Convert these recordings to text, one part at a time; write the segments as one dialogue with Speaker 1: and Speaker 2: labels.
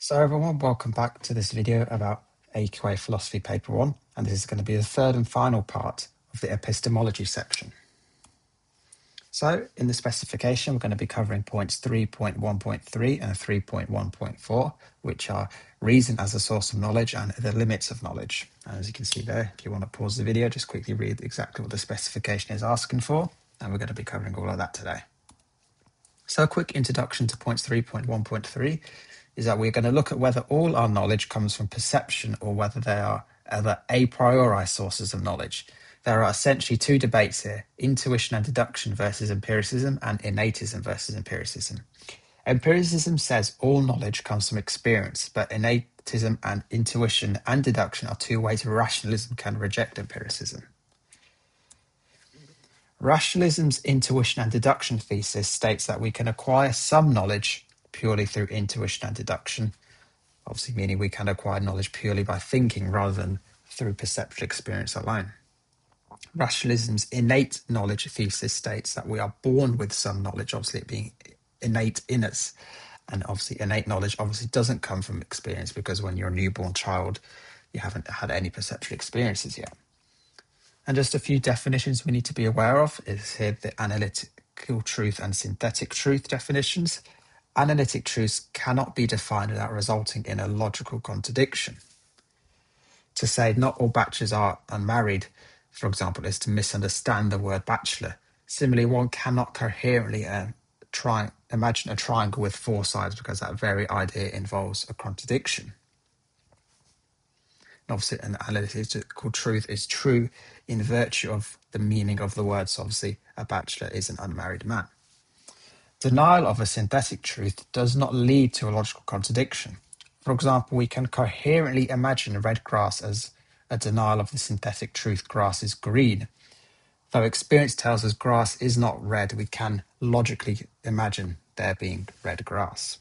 Speaker 1: So everyone, welcome back to this video about AQA Philosophy Paper 1, and this is going to be the third and final part of the Epistemology section. So in the specification, we're going to be covering points 3.1.3 and 3.1.4, which are reason as a source of knowledge and the limits of knowledge. And as you can see there, if you want to pause the video, just quickly read exactly what the specification is asking for, and we're going to be covering all of that today. So a quick introduction to points 3.1.3 is that we're going to look at whether all our knowledge comes from perception or whether they are other a priori sources of knowledge. There are essentially two debates here, intuition and deduction versus empiricism and innatism versus empiricism. Empiricism says all knowledge comes from experience, but innatism and intuition and deduction are two ways rationalism can reject empiricism. Rationalism's intuition and deduction thesis states that we can acquire some knowledge purely through intuition and deduction, obviously meaning we can acquire knowledge purely by thinking rather than through perceptual experience alone. Rationalism's innate knowledge thesis states that we are born with some knowledge, obviously it being innate in us, and obviously innate knowledge obviously doesn't come from experience because when you're a newborn child, you haven't had any perceptual experiences yet. And just a few definitions we need to be aware of is here the analytical truth and synthetic truth definitions. Analytic truths cannot be defined without resulting in a logical contradiction. To say not all bachelors are unmarried, for example, is to misunderstand the word bachelor. Similarly, one cannot coherently imagine a triangle with four sides because that very idea involves a contradiction. And obviously, an analytical truth is true in virtue of the meaning of the word. So obviously, a bachelor is an unmarried man. Denial of a synthetic truth does not lead to a logical contradiction. For example, we can coherently imagine red grass as a denial of the synthetic truth grass is green. Though experience tells us grass is not red, we can logically imagine there being red grass.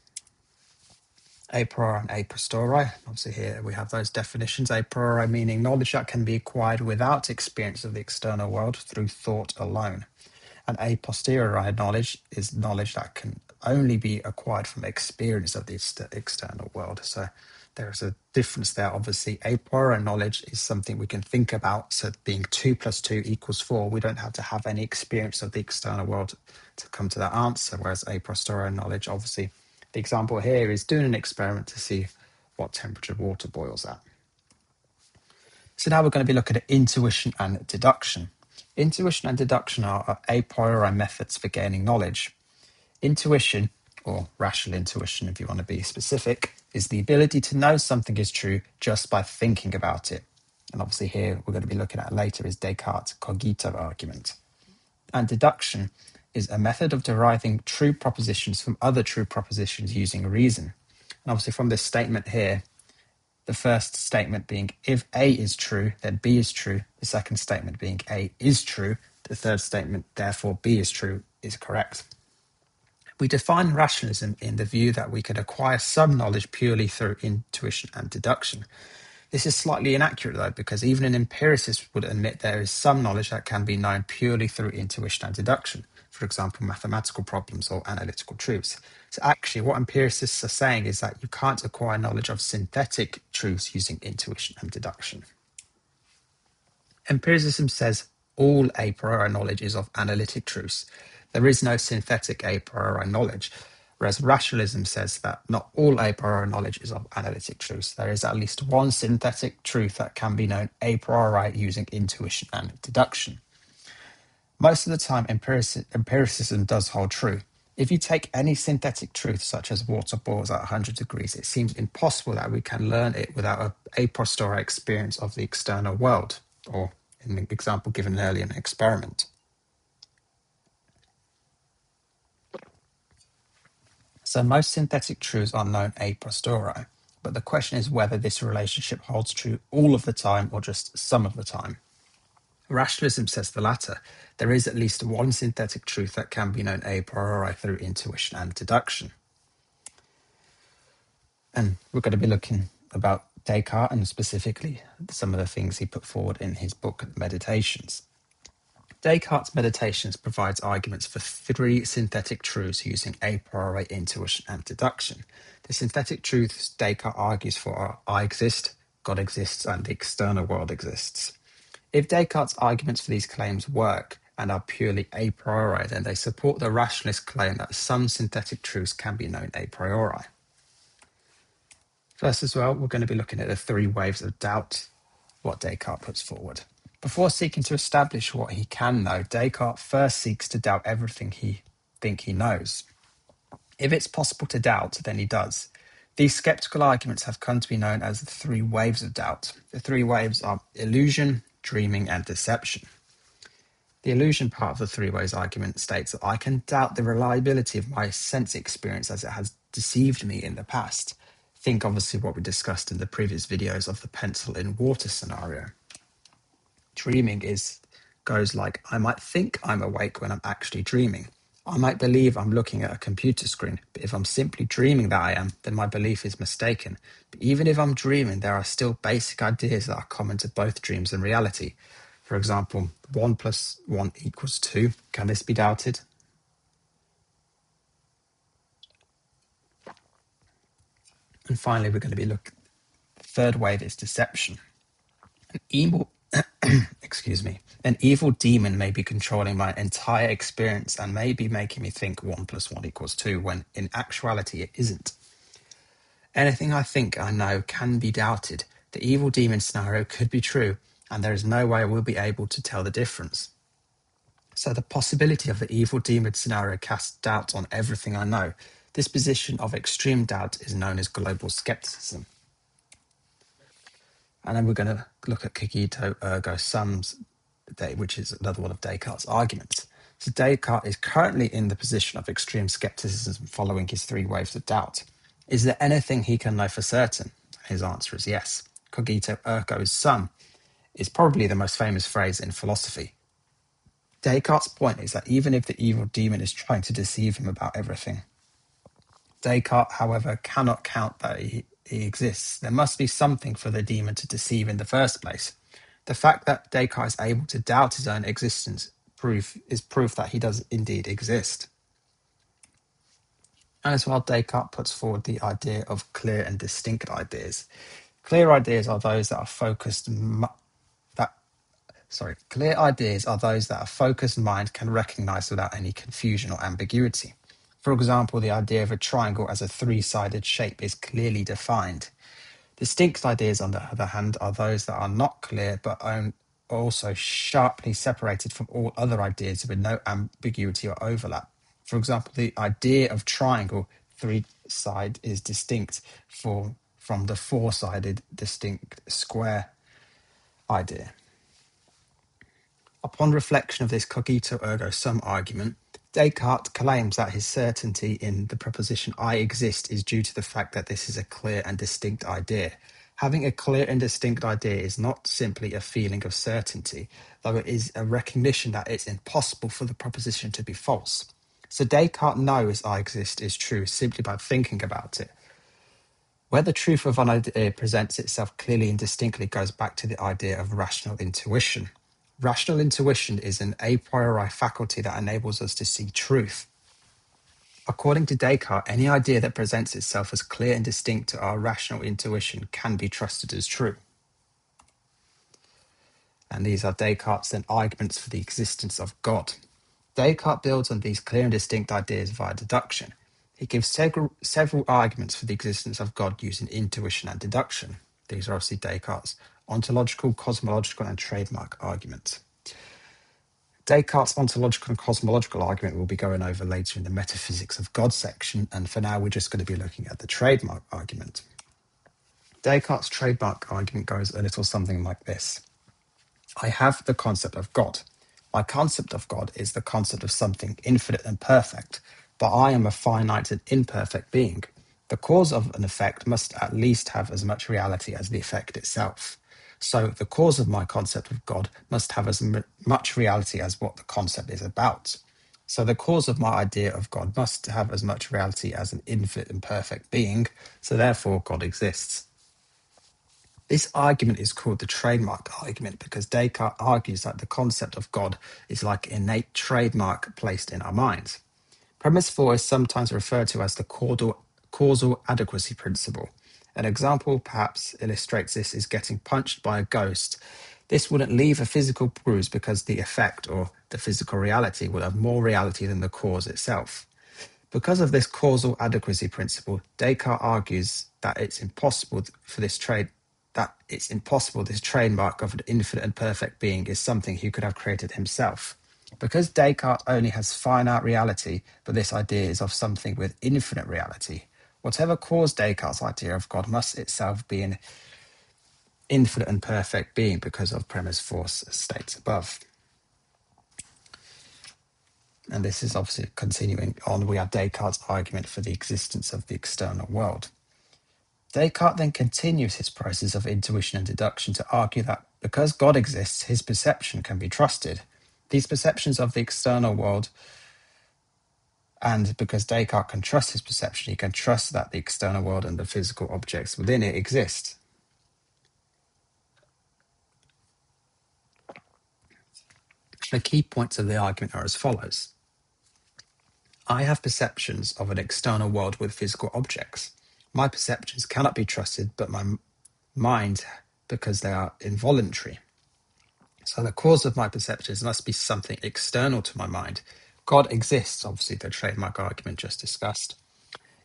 Speaker 1: A priori and a posteriori, obviously here we have those definitions. A priori meaning knowledge that can be acquired without experience of the external world through thought alone. And a posteriori knowledge is knowledge that can only be acquired from experience of the external world. So there's a difference there. Obviously, a priori knowledge is something we can think about. So being 2 + 2 = 4, we don't have to have any experience of the external world to come to that answer. Whereas a posteriori knowledge, obviously, the example here is doing an experiment to see what temperature water boils at. So now we're going to be looking at intuition and deduction. Intuition and deduction are a priori methods for gaining knowledge. Intuition, or rational intuition if you want to be specific, is the ability to know something is true just by thinking about it. And obviously here we're going to be looking at later is Descartes' cogito argument. And deduction is a method of deriving true propositions from other true propositions using reason. And obviously from this statement here, the first statement being if A is true, then B is true. The second statement being A is true. The third statement, therefore B is true, is correct. We define rationalism in the view that we can acquire some knowledge purely through intuition and deduction. This is slightly inaccurate though, because even an empiricist would admit there is some knowledge that can be known purely through intuition and deduction, for example, mathematical problems or analytical truths. So actually what empiricists are saying is that you can't acquire knowledge of synthetic truths using intuition and deduction. Empiricism says all a priori knowledge is of analytic truths. There is no synthetic a priori knowledge, whereas rationalism says that not all a priori knowledge is of analytic truths. There is at least one synthetic truth that can be known a priori using intuition and deduction. Most of the time, empiricism does hold true. If you take any synthetic truth, such as water boils at 100 degrees, it seems impossible that we can learn it without a posteriori experience of the external world, or in the example given earlier in an experiment. So most synthetic truths are known a posteriori, but the question is whether this relationship holds true all of the time or just some of the time. Rationalism says the latter. There is at least one synthetic truth that can be known a priori through intuition and deduction. And we're going to be looking about Descartes and specifically some of the things he put forward in his book, Meditations. Descartes' Meditations provides arguments for three synthetic truths using a priori, intuition, and deduction. The synthetic truths Descartes argues for are I exist, God exists, and the external world exists. If Descartes' arguments for these claims work and are purely a priori, then they support the rationalist claim that some synthetic truths can be known a priori. First, as well, we're going to be looking at the three waves of doubt, what Descartes puts forward. Before seeking to establish what he can know, Descartes first seeks to doubt everything he thinks he knows. If it's possible to doubt, then he does. These skeptical arguments have come to be known as the three waves of doubt. The three waves are illusion, dreaming, and deception. The illusion part of the three ways argument states that I can doubt the reliability of my sense experience as it has deceived me in the past. Think obviously what we discussed in the previous videos of the pencil in water scenario. Dreaming goes like, I might think I'm awake when I'm actually dreaming. I might believe I'm looking at a computer screen, but if I'm simply dreaming that I am, then my belief is mistaken. But even if I'm dreaming, there are still basic ideas that are common to both dreams and reality. For example, 1 plus 1 equals 2. Can this be doubted? And finally, we're going to be looking. The third wave is deception. An evil demon may be controlling my entire experience and may be making me think 1 plus 1 equals 2, when in actuality it isn't. Anything I think I know can be doubted. The evil demon scenario could be true, and there is no way I will be able to tell the difference. So the possibility of the evil demon scenario casts doubt on everything I know. This position of extreme doubt is known as global skepticism. And then we're going to look at cogito ergo sum's, which is another one of Descartes' arguments. So Descartes is currently in the position of extreme skepticism following his three waves of doubt. Is there anything he can know for certain? His answer is yes. Cogito ergo sum is probably the most famous phrase in philosophy. Descartes' point is that even if the evil demon is trying to deceive him about everything, Descartes, however, cannot count that he exists. There must be something for the demon to deceive in the first place. The fact that Descartes is able to doubt his own existence is proof that he does indeed exist. And as well, Descartes puts forward the idea of clear and distinct ideas. Clear ideas are those that are focused Clear ideas are those that a focused mind can recognize without any confusion or ambiguity. For example, the idea of a triangle as a three-sided shape is clearly defined. Distinct ideas, on the other hand, are those that are not clear but also sharply separated from all other ideas with no ambiguity or overlap. For example, the idea of triangle three-side is distinct from the four-sided distinct square idea. Upon reflection of this cogito ergo sum argument, Descartes claims that his certainty in the proposition I exist is due to the fact that this is a clear and distinct idea. Having a clear and distinct idea is not simply a feeling of certainty, though it is a recognition that it's impossible for the proposition to be false. So Descartes knows I exist is true simply by thinking about it. Where the truth of an idea presents itself clearly and distinctly goes back to the idea of rational intuition. Rational intuition is an a priori faculty that enables us to see truth. According to Descartes, any idea that presents itself as clear and distinct to our rational intuition can be trusted as true. And these are Descartes' then arguments for the existence of God. Descartes builds on these clear and distinct ideas via deduction. He gives several arguments for the existence of God using intuition and deduction. These are obviously Descartes' ontological, cosmological, and trademark arguments. Descartes' ontological and cosmological argument we'll be going over later in the metaphysics of God section, and for now we're just going to be looking at the trademark argument. Descartes' trademark argument goes a little something like this. I have the concept of God. My concept of God is the concept of something infinite and perfect, but I am a finite and imperfect being. The cause of an effect must at least have as much reality as the effect itself. So the cause of my concept of God must have as much reality as what the concept is about. So the cause of my idea of God must have as much reality as an infinite and perfect being, so therefore God exists. This argument is called the trademark argument because Descartes argues that the concept of God is like an innate trademark placed in our minds. Premise 4 is sometimes referred to as the causal adequacy principle. An example perhaps illustrates this is getting punched by a ghost. This wouldn't leave a physical bruise because the effect or the physical reality would have more reality than the cause itself. Because of this causal adequacy principle, Descartes argues that it's impossible this trademark of an infinite and perfect being is something he could have created himself. Because Descartes only has finite reality, but this idea is of something with infinite reality, whatever caused Descartes' idea of God must itself be an infinite and perfect being because of premise 4 states above. And this is obviously continuing on. We have Descartes' argument for the existence of the external world. Descartes then continues his process of intuition and deduction to argue that because God exists, his perception can be trusted. These perceptions of the external world, and because Descartes can trust his perception, he can trust that the external world and the physical objects within it exist. The key points of the argument are as follows. I have perceptions of an external world with physical objects. My perceptions cannot be trusted, but my mind, because they are involuntary. So the cause of my perceptions must be something external to my mind. God exists, obviously the trademark argument just discussed.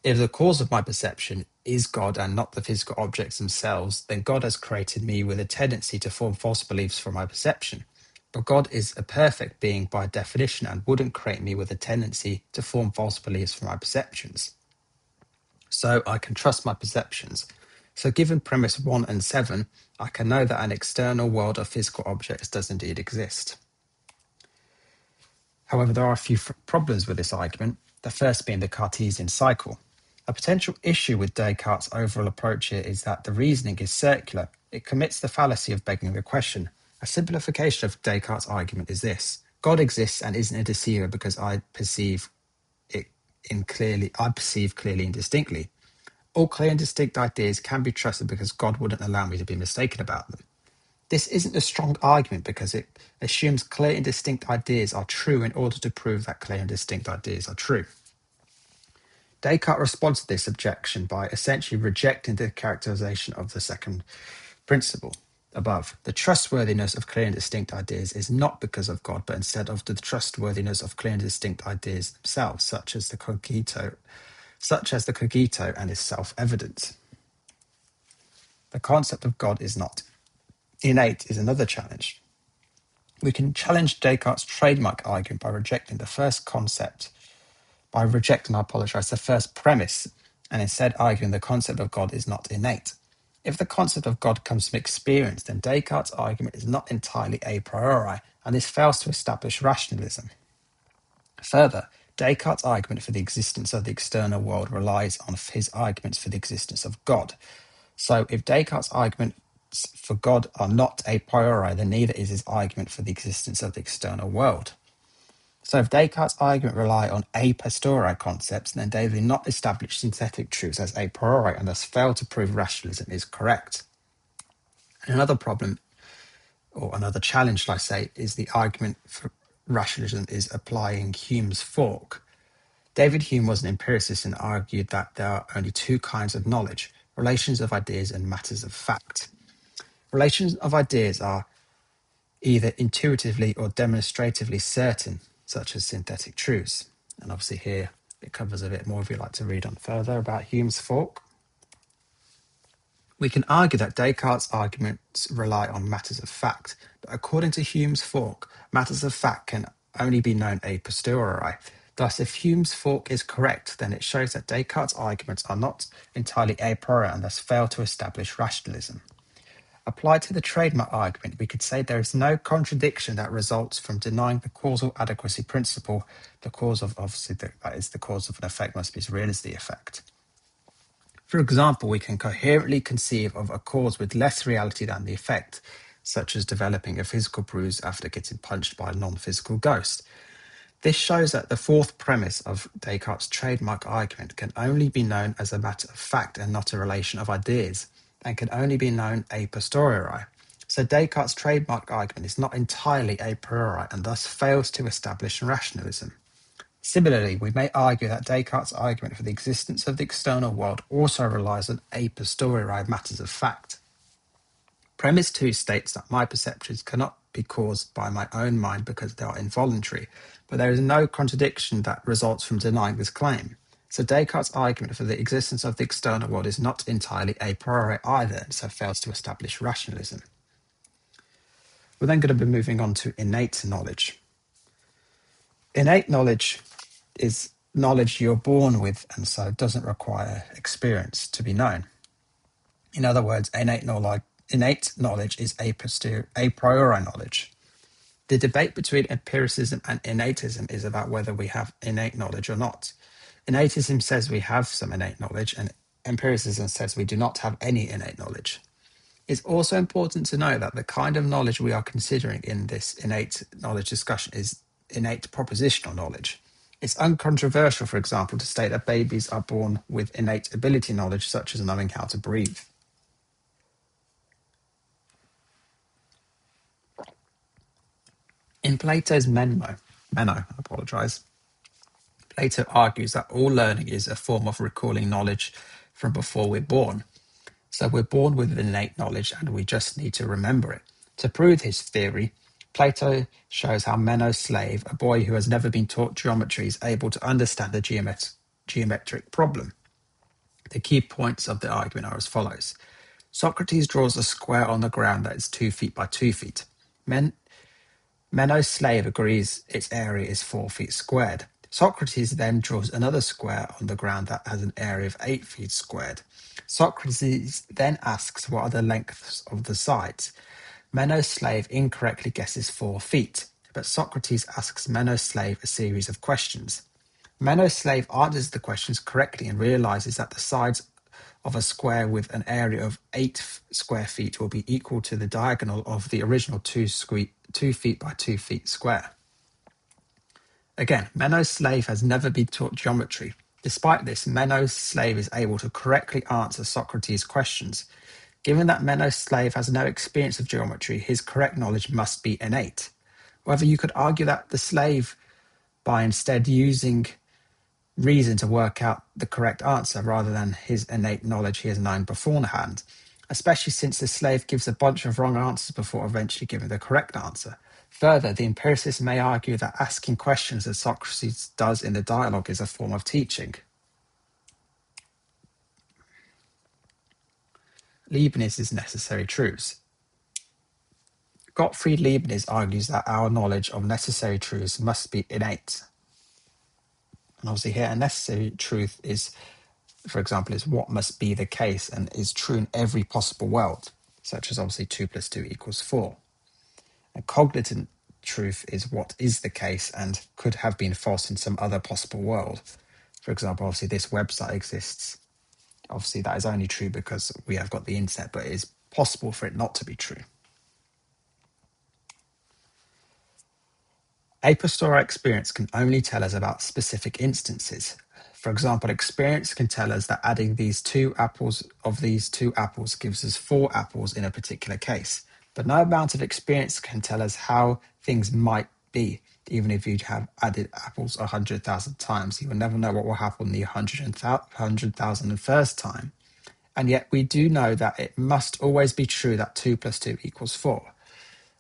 Speaker 1: If the cause of my perception is God and not the physical objects themselves, then God has created me with a tendency to form false beliefs from my perception. But God is a perfect being by definition and wouldn't create me with a tendency to form false beliefs from my perceptions. So I can trust my perceptions. So given premise 1 and 7, I can know that an external world of physical objects does indeed exist. However, there are a few problems with this argument, the first being the Cartesian cycle. A potential issue with Descartes' overall approach here is that the reasoning is circular. It commits the fallacy of begging the question. A simplification of Descartes' argument is this. God exists and isn't a deceiver because I perceive clearly and distinctly. All clear and distinct ideas can be trusted because God wouldn't allow me to be mistaken about them. This isn't a strong argument because it assumes clear and distinct ideas are true in order to prove that clear and distinct ideas are true. Descartes responds to this objection by essentially rejecting the characterization of the second principle above. The trustworthiness of clear and distinct ideas is not because of God, but instead of the trustworthiness of clear and distinct ideas themselves, such as the cogito and is self-evident. The concept of God is not innate is another challenge. We can challenge Descartes' trademark argument by rejecting the first premise, and instead arguing the concept of God is not innate. If the concept of God comes from experience, then Descartes' argument is not entirely a priori, and this fails to establish rationalism. Further, Descartes' argument for the existence of the external world relies on his arguments for the existence of God. So if Descartes' arguments for God are not a priori, then neither is his argument for the existence of the external world. So if Descartes' argument rely on a posteriori concepts, then they do not establish synthetic truths as a priori and thus fail to prove rationalism is correct. And another problem, or another challenge, shall I say, is the argument for rationalism is applying Hume's fork. David Hume was an empiricist and argued that there are only two kinds of knowledge, relations of ideas and matters of fact. Relations of ideas are either intuitively or demonstratively certain, such as synthetic truths. And obviously here it covers a bit more if you'd like to read on further about Hume's fork. We can argue that Descartes' arguments rely on matters of fact, but according to Hume's fork, matters of fact can only be known a posteriori. Thus, if Hume's fork is correct, then it shows that Descartes' arguments are not entirely a priori and thus fail to establish rationalism. Applied to the trademark argument, we could say there is no contradiction that results from denying the causal adequacy principle. The cause of, obviously, that is the cause of an effect must be as real as the effect. For example, we can coherently conceive of a cause with less reality than the effect, such as developing a physical bruise after getting punched by a non-physical ghost. This shows that the fourth premise of Descartes' trademark argument can only be known as a matter of fact and not a relation of ideas. and can only be known a posteriori. So Descartes' trademark argument is not entirely a priori and thus fails to establish rationalism. Similarly, we may argue that Descartes' argument for the existence of the external world also relies on a posteriori matters of fact. Premise 2 states that my perceptions cannot be caused by my own mind because they are involuntary, but there is no contradiction that results from denying this claim. So Descartes' argument for the existence of the external world is not entirely a priori either, and so fails to establish rationalism. We're then going to be moving on to innate knowledge. Innate knowledge is knowledge you're born with, and so doesn't require experience to be known. In other words, innate knowledge is a priori knowledge. The debate between empiricism and innatism is about whether we have innate knowledge or not. Innatism says we have some innate knowledge, and empiricism says we do not have any innate knowledge. It's also important to know that the kind of knowledge we are considering in this innate knowledge discussion is innate propositional knowledge. It's uncontroversial, for example, to state that babies are born with innate ability knowledge, such as knowing how to breathe. In Plato's Meno, Plato argues that all learning is a form of recalling knowledge from before we're born. So we're born with innate knowledge and we just need to remember it. To prove his theory, Plato shows how Meno's slave, a boy who has never been taught geometry, is able to understand the geometric problem. The key points of the argument are as follows. Socrates draws a square on the ground that is 2 feet by 2 feet. Meno's slave agrees its area is 4 feet squared. Socrates then draws another square on the ground that has an area of 8 feet squared. Socrates then asks what are the lengths of the sides. Meno's slave incorrectly guesses 4 feet, but Socrates asks Meno's slave a series of questions. Meno's slave answers the questions correctly and realizes that the sides of a square with an area of 8 square feet will be equal to the diagonal of the original 2 feet by 2 feet square. Again, Meno's slave has never been taught geometry. Despite this, Meno's slave is able to correctly answer Socrates' questions. Given that Meno's slave has no experience of geometry, his correct knowledge must be innate. However, you could argue that the slave, by instead using reason to work out the correct answer rather than his innate knowledge he has known beforehand, especially since the slave gives a bunch of wrong answers before eventually giving the correct answer. Further, the empiricist may argue that asking questions as Socrates does in the dialogue is a form of teaching. Leibniz's necessary truths. Gottfried Leibniz argues that our knowledge of necessary truths must be innate. And obviously here, a necessary truth is, for example, is what must be the case and is true in every possible world, such as obviously 2 + 2 = 4. A cognitive truth is what is the case and could have been false in some other possible world. For example, obviously this website exists. Obviously that is only true because we have got the internet, but it is possible for it not to be true. A posteriori experience can only tell us about specific instances. For example, experience can tell us that adding these two apples gives us 4 apples in a particular case. But no amount of experience can tell us how things might be. Even if you have added apples 100,000 times, you will never know what will happen the 100,001st time. And yet we do know that it must always be true that 2 + 2 = 4.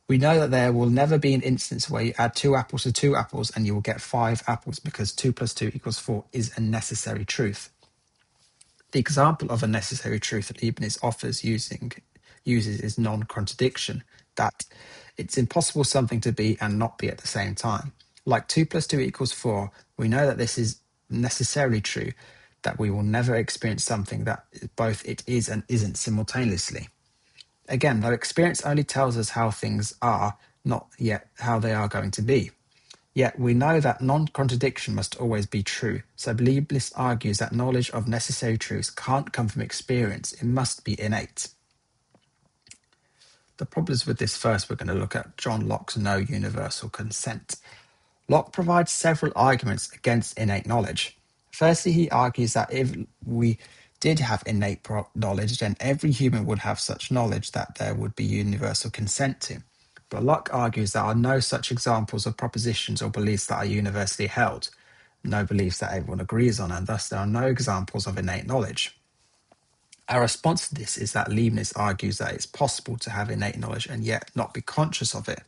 Speaker 1: We know that there will never be an instance where you add 2 apples to 2 apples and you will get 5 apples because 2 + 2 = 4 is a necessary truth. The example of a necessary truth that Leibniz uses is non-contradiction, that it's impossible something to be and not be at the same time. Like 2 + 2 = 4, we know that this is necessarily true, that we will never experience something that both it is and isn't simultaneously. Again, though experience only tells us how things are, not yet how they are going to be. Yet we know that non-contradiction must always be true, so Leibniz argues that knowledge of necessary truths can't come from experience, it must be innate. The problems with this first, we're going to look at John Locke's no universal consent. Locke provides several arguments against innate knowledge. Firstly, he argues that if we did have innate knowledge, then every human would have such knowledge that there would be universal consent to. But Locke argues there are no such examples of propositions or beliefs that are universally held, no beliefs that everyone agrees on, and thus there are no examples of innate knowledge. Our response to this is that Leibniz argues that it's possible to have innate knowledge and yet not be conscious of it.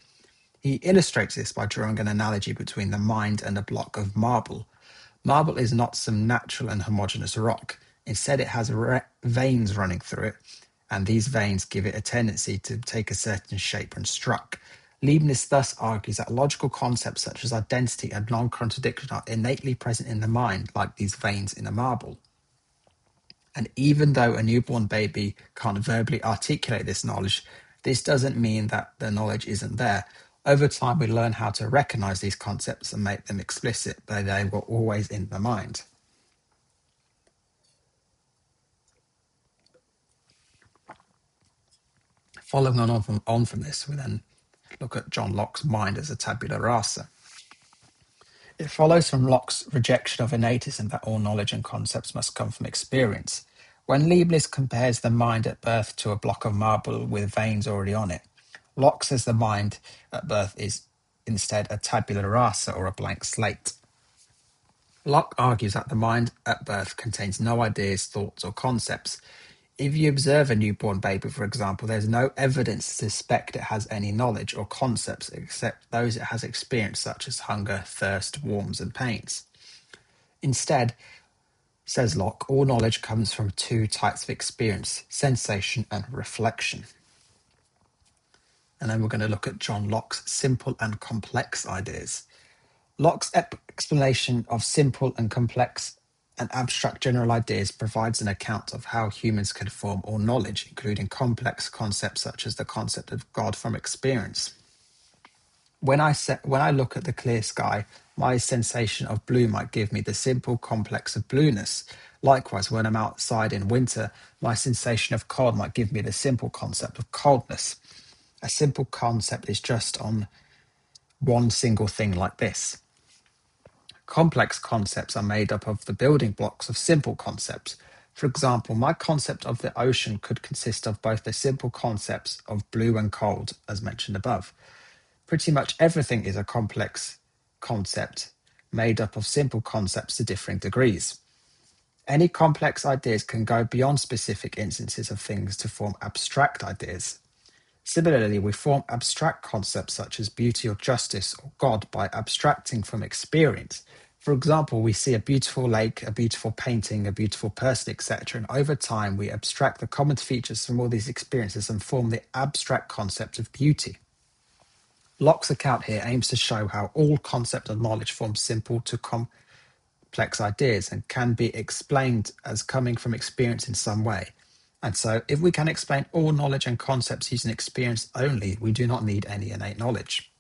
Speaker 1: He illustrates this by drawing an analogy between the mind and a block of marble. Marble is not some natural and homogeneous rock. Instead, it has veins running through it, and these veins give it a tendency to take a certain shape and structure. Leibniz thus argues that logical concepts such as identity and non-contradiction are innately present in the mind, like these veins in a marble. And even though a newborn baby can't verbally articulate this knowledge, this doesn't mean that the knowledge isn't there. Over time, we learn how to recognize these concepts and make them explicit, but they were always in the mind. Following on from this, we then look at John Locke's mind as a tabula rasa. It follows from Locke's rejection of innatism that all knowledge and concepts must come from experience. When Leibniz compares the mind at birth to a block of marble with veins already on it, Locke says the mind at birth is instead a tabula rasa, or a blank slate. Locke argues that the mind at birth contains no ideas, thoughts, or concepts. If you observe a newborn baby, for example, there's no evidence to suspect it has any knowledge or concepts except those it has experienced, such as hunger, thirst, warmth, and pains. Instead, says Locke, all knowledge comes from two types of experience: sensation and reflection. And then we're going to look at John Locke's simple and complex ideas. Locke's explanation of simple and complex and abstract general ideas provides an account of how humans can form all knowledge, including complex concepts such as the concept of God from experience. When I look at the clear sky, my sensation of blue might give me the simple complex of blueness. Likewise, when I'm outside in winter, my sensation of cold might give me the simple concept of coldness. A simple concept is just on one single thing like this. Complex concepts are made up of the building blocks of simple concepts. For example, my concept of the ocean could consist of both the simple concepts of blue and cold, as mentioned above. Pretty much everything is a complex concept made up of simple concepts to differing degrees. Any complex ideas can go beyond specific instances of things to form abstract ideas. Similarly, we form abstract concepts such as beauty or justice or God by abstracting from experience. For example, we see a beautiful lake, a beautiful painting, a beautiful person, etc. And over time, we abstract the common features from all these experiences and form the abstract concept of beauty. Locke's account here aims to show how all concept of knowledge form simple to complex ideas and can be explained as coming from experience in some way. And so, if we can explain all knowledge and concepts using experience only, we do not need any innate knowledge.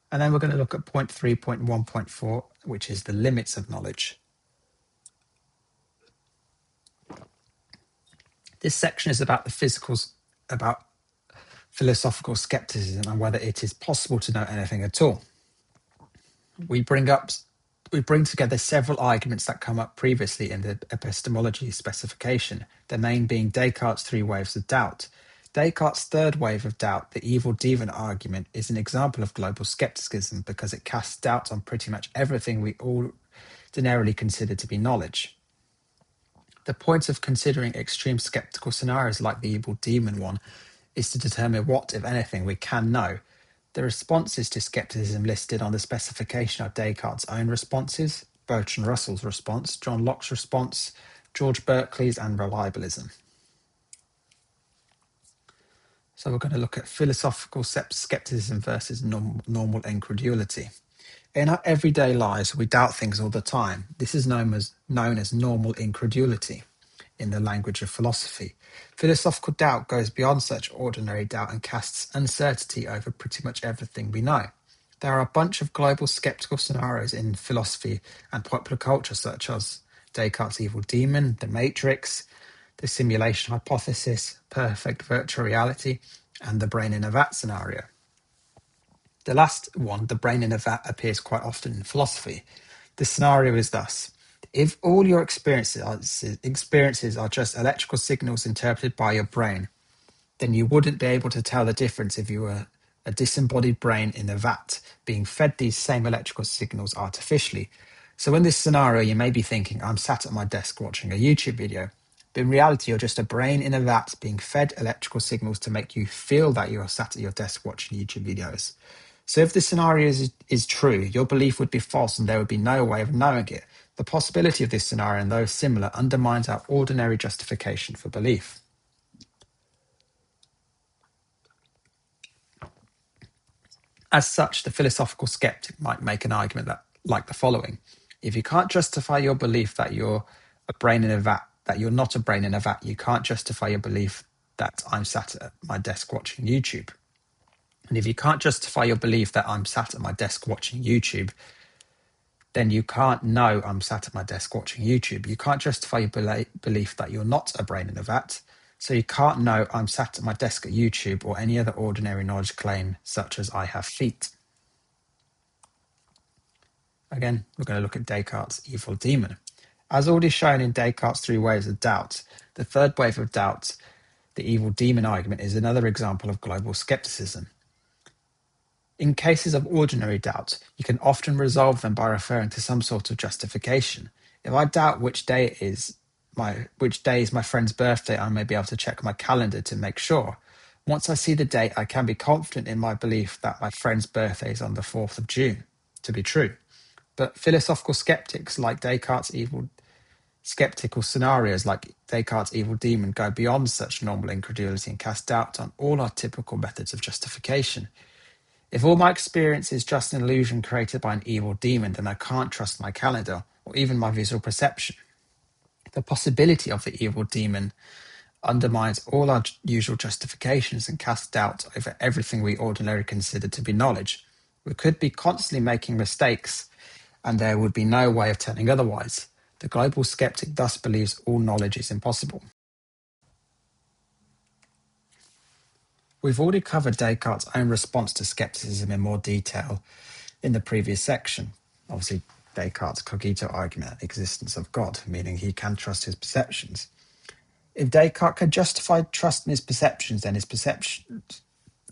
Speaker 1: And then we're going to look at point 3.1.4, which is the limits of knowledge. This section is about about philosophical skepticism and whether it is possible to know anything at all. We bring together several arguments that come up previously in the Epistemology specification, the main being Descartes' three waves of doubt. Descartes' third wave of doubt, the evil demon argument, is an example of global skepticism because it casts doubt on pretty much everything we ordinarily consider to be knowledge. The point of considering extreme skeptical scenarios like the evil demon one is to determine what, if anything, we can know. The responses to skepticism listed on the specification are Descartes' own responses, Bertrand Russell's response, John Locke's response, George Berkeley's, and reliabilism. So we're going to look at philosophical skepticism versus normal incredulity. In our everyday lives, we doubt things all the time. This is known as normal incredulity in the language of philosophy. Philosophical doubt goes beyond such ordinary doubt and casts uncertainty over pretty much everything we know. There are a bunch of global skeptical scenarios in philosophy and popular culture, such as Descartes' evil demon, the Matrix, the simulation hypothesis, perfect virtual reality, and the brain in a vat scenario. The last one, the brain in a vat, appears quite often in philosophy. The scenario is thus: If all your experiences are just electrical signals interpreted by your brain, then you wouldn't be able to tell the difference if you were a disembodied brain in a vat being fed these same electrical signals artificially. So in this scenario, you may be thinking, I'm sat at my desk watching a YouTube video. But in reality, you're just a brain in a vat being fed electrical signals to make you feel that you're sat at your desk watching YouTube videos. So if this scenario is true, your belief would be false and there would be no way of knowing it. The possibility of this scenario, and though similar, undermines our ordinary justification for belief. As such, the philosophical skeptic might make an argument that, like the following: if you can't justify your belief that you're a brain in a vat, that you're not a brain in a vat, you can't justify your belief that I'm sat at my desk watching YouTube. And if you can't justify your belief that I'm sat at my desk watching YouTube, then you can't know I'm sat at my desk watching YouTube. You can't justify your belief that you're not a brain in a vat, so you can't know I'm sat at my desk at YouTube or any other ordinary knowledge claim, such as I have feet. Again, we're going to look at Descartes' evil demon. As already shown in Descartes' three waves of doubt, the third wave of doubt, the evil demon argument, is another example of global skepticism. In cases of ordinary doubt, you can often resolve them by referring to some sort of justification. If I doubt which day is my friend's birthday, I may be able to check my calendar to make sure. Once I see the date, I can be confident in my belief that my friend's birthday is on the 4th of June to be true. But philosophical skeptics like skeptical scenarios like Descartes' evil demon go beyond such normal incredulity and cast doubt on all our typical methods of justification. If all my experience is just an illusion created by an evil demon, then I can't trust my calendar or even my visual perception. The possibility of the evil demon undermines all our usual justifications and casts doubt over everything we ordinarily consider to be knowledge. We could be constantly making mistakes, and there would be no way of telling otherwise. The global skeptic thus believes all knowledge is impossible. We've already covered Descartes' own response to skepticism in more detail in the previous section. Obviously, Descartes' cogito argument at the existence of God, meaning he can trust his perceptions. If Descartes can justify trust in his perceptions, then his perceptions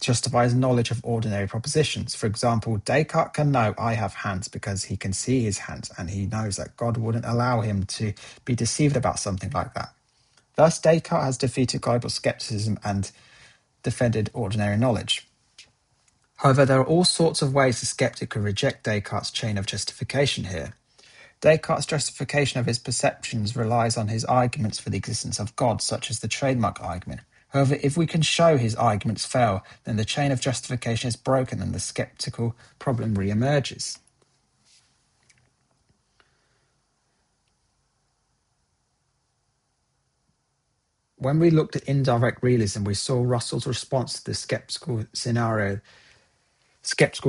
Speaker 1: justify his knowledge of ordinary propositions. For example, Descartes can know I have hands because he can see his hands, and he knows that God wouldn't allow him to be deceived about something like that. Thus, Descartes has defeated global skepticism and defended ordinary knowledge. However, there are all sorts of ways the skeptic could reject Descartes' chain of justification here. Descartes' justification of his perceptions relies on his arguments for the existence of God, such as the trademark argument. However, if we can show his arguments fail, then the chain of justification is broken and the skeptical problem re-emerges. When we looked at indirect realism, we saw Russell's response to the skeptical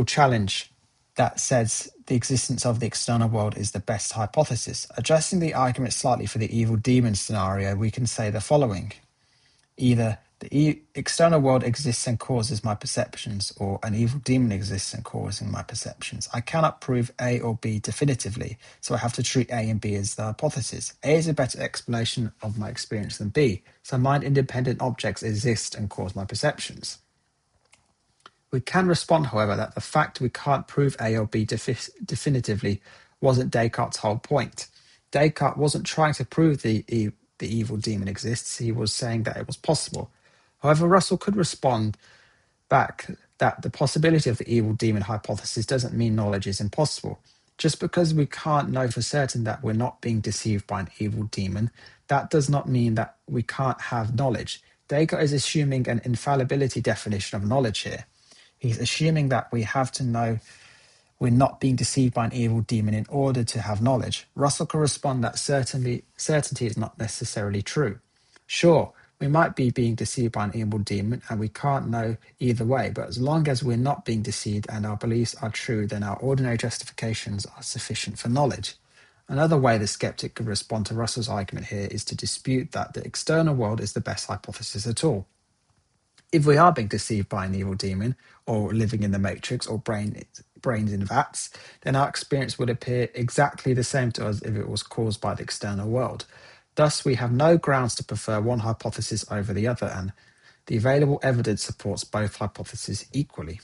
Speaker 1: challenge that says the existence of the external world is the best hypothesis. Adjusting the argument slightly for the evil demon scenario, we can say the following. Either the external world exists and causes my perceptions, or an evil demon exists and causing my perceptions. I cannot prove A or B definitively, so I have to treat A and B as the hypothesis. A is a better explanation of my experience than B, so mind-independent objects exist and cause my perceptions. We can respond, however, that the fact we can't prove A or B definitively wasn't Descartes' whole point. Descartes wasn't trying to prove the evil demon exists, he was saying that it was possible. However, Russell could respond back that the possibility of the evil demon hypothesis doesn't mean knowledge is impossible. Just because we can't know for certain that we're not being deceived by an evil demon, that does not mean that we can't have knowledge. Descartes is assuming an infallibility definition of knowledge here. He's assuming that we have to know we're not being deceived by an evil demon in order to have knowledge. Russell can respond that certainty is not necessarily true. Sure, we might be being deceived by an evil demon and we can't know either way, but as long as we're not being deceived and our beliefs are true, then our ordinary justifications are sufficient for knowledge. Another way the skeptic could respond to Russell's argument here is to dispute that the external world is the best hypothesis at all. If we are being deceived by an evil demon, or living in the matrix, or brain brains in vats, then our experience would appear exactly the same to us if it was caused by the external world. Thus, we have no grounds to prefer one hypothesis over the other, and the available evidence supports both hypotheses equally.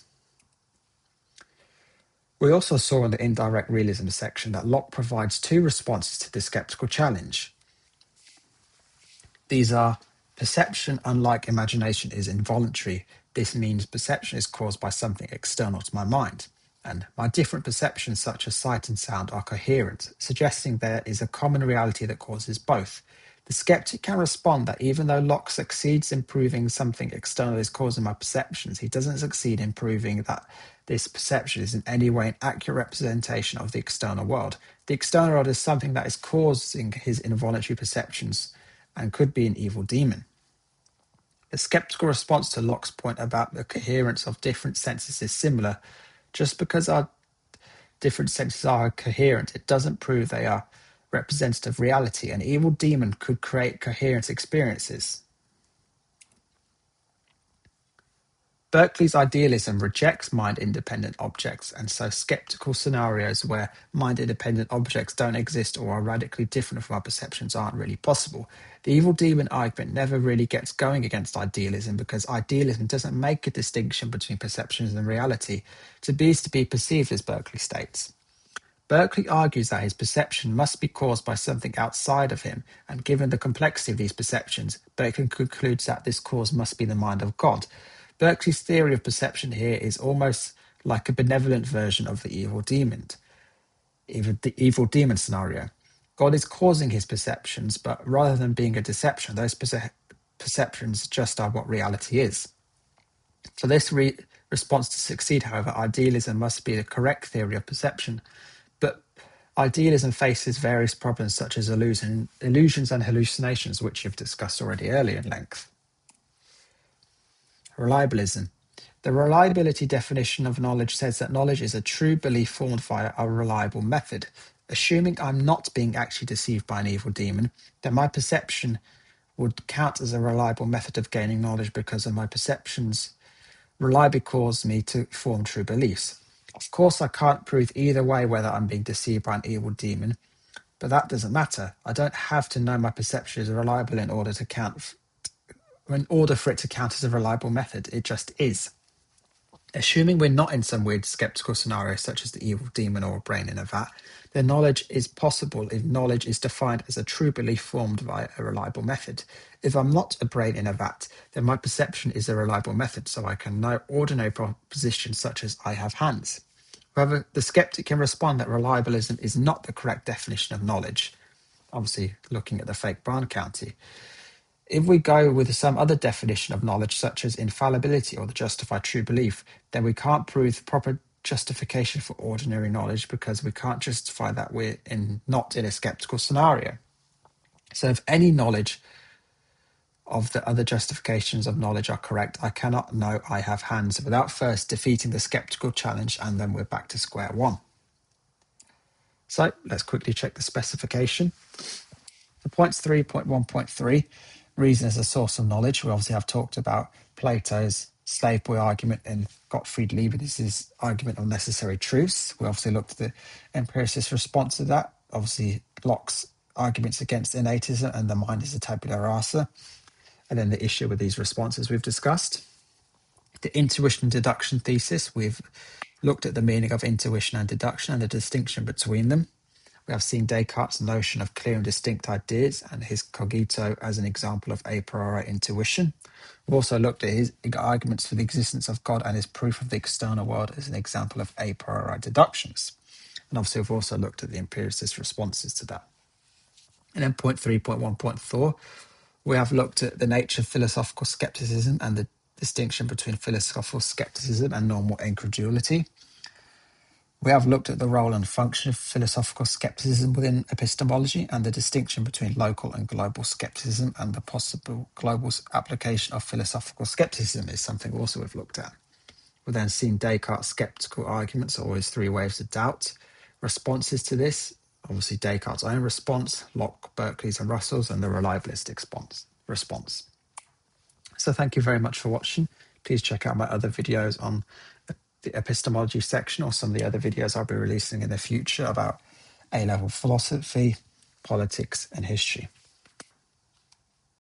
Speaker 1: We also saw in the indirect realism section that Locke provides two responses to the skeptical challenge. These are: perception, unlike imagination, is involuntary. This means perception is caused by something external to my mind. And my different perceptions, such as sight and sound, are coherent, suggesting there is a common reality that causes both. The skeptic can respond that even though Locke succeeds in proving something external is causing my perceptions, he doesn't succeed in proving that this perception is in any way an accurate representation of the external world. The external world is something that is causing his involuntary perceptions and could be an evil demon. The skeptical response to Locke's point about the coherence of different senses is similar. Just because our different senses are coherent, it doesn't prove they are representative of reality. An evil demon could create coherent experiences. Berkeley's idealism rejects mind-independent objects, and so skeptical scenarios where mind-independent objects don't exist or are radically different from our perceptions aren't really possible. The evil demon argument never really gets going against idealism because idealism doesn't make a distinction between perceptions and reality. To be is to be perceived, as Berkeley states. Berkeley argues that his perception must be caused by something outside of him, and given the complexity of these perceptions, Berkeley concludes that this cause must be the mind of God. Berkeley's theory of perception here is almost like a benevolent version of the evil demon scenario. God is causing his perceptions, but rather than being a deception, those perceptions just are what reality is. For this response to succeed, however, idealism must be the correct theory of perception. But idealism faces various problems such as illusions and hallucinations, which you've discussed already earlier in length. Reliabilism. The reliability definition of knowledge says that knowledge is a true belief formed via a reliable method. Assuming I'm not being actually deceived by an evil demon, then my perception would count as a reliable method of gaining knowledge because of my perceptions reliably cause me to form true beliefs. Of course, I can't prove either way whether I'm being deceived by an evil demon, but that doesn't matter. I don't have to know my perception is reliable in order for it to count as a reliable method. It just is. Assuming we're not in some weird skeptical scenario such as the evil demon or a brain in a vat, then knowledge is possible if knowledge is defined as a true belief formed via a reliable method. If I'm not a brain in a vat, then my perception is a reliable method, so I can know ordinary propositions such as I have hands. However, the skeptic can respond that reliabilism is not the correct definition of knowledge, obviously looking at the fake Brown County. If we go with some other definition of knowledge, such as infallibility or the justified true belief, then we can't prove proper justification for ordinary knowledge because we can't justify that we're not in a skeptical scenario. So if any knowledge of the other justifications of knowledge are correct, I cannot know I have hands without first defeating the skeptical challenge, and then we're back to square one. So let's quickly check the specification. For points 3.1.3, reason as a source of knowledge, we obviously have talked about Plato's slave boy argument and Gottfried Leibniz's argument of necessary truths. We obviously looked at the empiricist response to that. Obviously, Locke's arguments against innatism and the mind is a tabula rasa. And then the issue with these responses we've discussed. The intuition and deduction thesis, we've looked at the meaning of intuition and deduction and the distinction between them. We have seen Descartes' notion of clear and distinct ideas and his cogito as an example of a priori intuition. We've also looked at his arguments for the existence of God and his proof of the external world as an example of a priori deductions. And obviously, we've also looked at the empiricist responses to that. And then point 3.1.4, we have looked at the nature of philosophical skepticism and the distinction between philosophical skepticism and normal incredulity. We have looked at the role and function of philosophical skepticism within epistemology and the distinction between local and global skepticism, and the possible global application of philosophical skepticism is something also we've looked at. We've then seen Descartes' skeptical arguments, or his three waves of doubt. Responses to this, obviously Descartes' own response, Locke, Berkeley's and Russell's, and the reliabilist response. So thank you very much for watching. Please check out my other videos on the epistemology section or some of the other videos I'll be releasing in the future about A-level philosophy, politics, and history.